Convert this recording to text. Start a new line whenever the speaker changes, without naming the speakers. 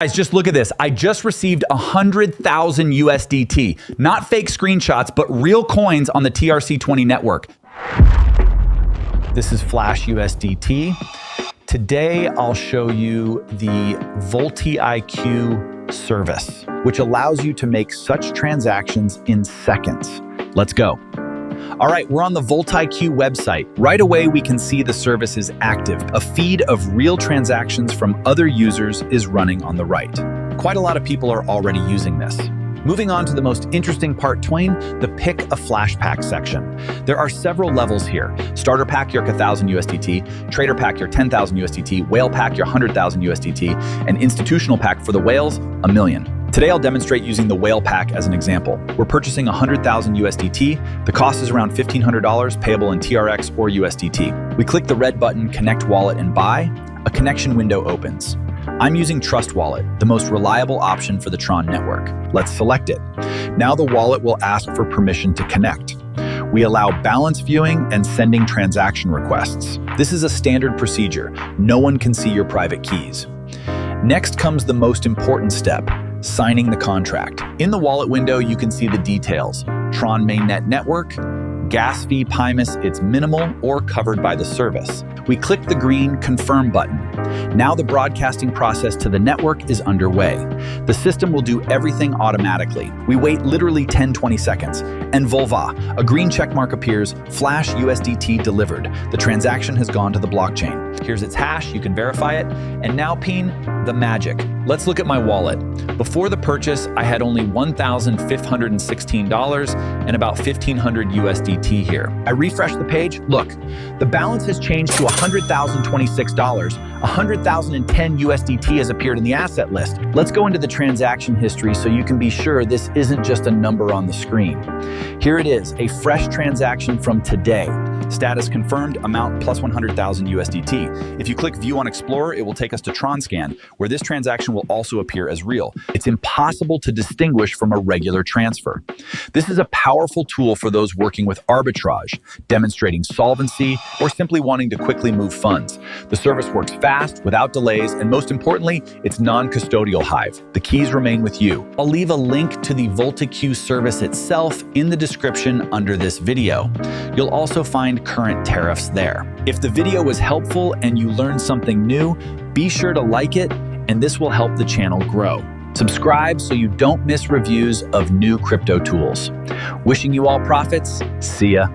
Guys, just look at this. I just received 100,000 USDT. Not fake screenshots, but real coins on the TRC20 network. This is Flash USDT. Today, I'll show you the VoltiQ service, which allows you to make such transactions in seconds. Let's go. All right, we're on the VoltiQ website. Right away, we can see the service is active. A feed of real transactions from other users is running on the right. Quite a lot of people are already using this. Moving on to the most interesting part, Twain, the Pick a Flash Pack section. There are several levels here. Starter Pack, your 1,000 USDT. Trader Pack, your 10,000 USDT. Whale Pack, your 100,000 USDT. And Institutional Pack for the whales, 1 million. Today, I'll demonstrate using the Whale Pack as an example. We're purchasing 100,000 USDT. The cost is around $1,500, payable in TRX or USDT. We click the red button, Connect Wallet and Buy. A connection window opens. I'm using Trust Wallet, the most reliable option for the TRON network. Let's select it. Now the wallet will ask for permission to connect. We allow balance viewing and sending transaction requests. This is a standard procedure. No one can see your private keys. Next comes the most important step, signing the contract. In the wallet window, you can see the details. TRON mainnet network, gas fee PIMUS, it's minimal or covered by the service. We click the green Confirm button. Now the broadcasting process to the network is underway. The system will do everything automatically. We wait literally 10-20 seconds, and voila, a green checkmark appears, Flash USDT delivered. The transaction has gone to the blockchain. Here's its hash, you can verify it, and now Peen, the magic. Let's look at my wallet. Before the purchase, I had only $1,516 and about 1,500 USDT here. I refresh the page, look, the balance has changed to $100,026. 100,010 USDT has appeared in the asset list. Let's go into the transaction history so you can be sure this isn't just a number on the screen. Here it is, a fresh transaction from today. Status confirmed, amount plus 100,000 USDT. If you click View on Explorer, it will take us to TronScan, where this transaction will also appear as real. It's impossible to distinguish from a regular transfer. This is a powerful tool for those working with arbitrage, demonstrating solvency, or simply wanting to quickly move funds. The service works fast, without delays, and most importantly, it's non-custodial Hive. The keys remain with you. I'll leave a link to the VoltiQ service itself in the description under this video. You'll also find current tariffs there. If the video was helpful and you learned something new, be sure to like it, and this will help the channel grow. Subscribe so you don't miss reviews of new crypto tools. Wishing you all profits. See ya.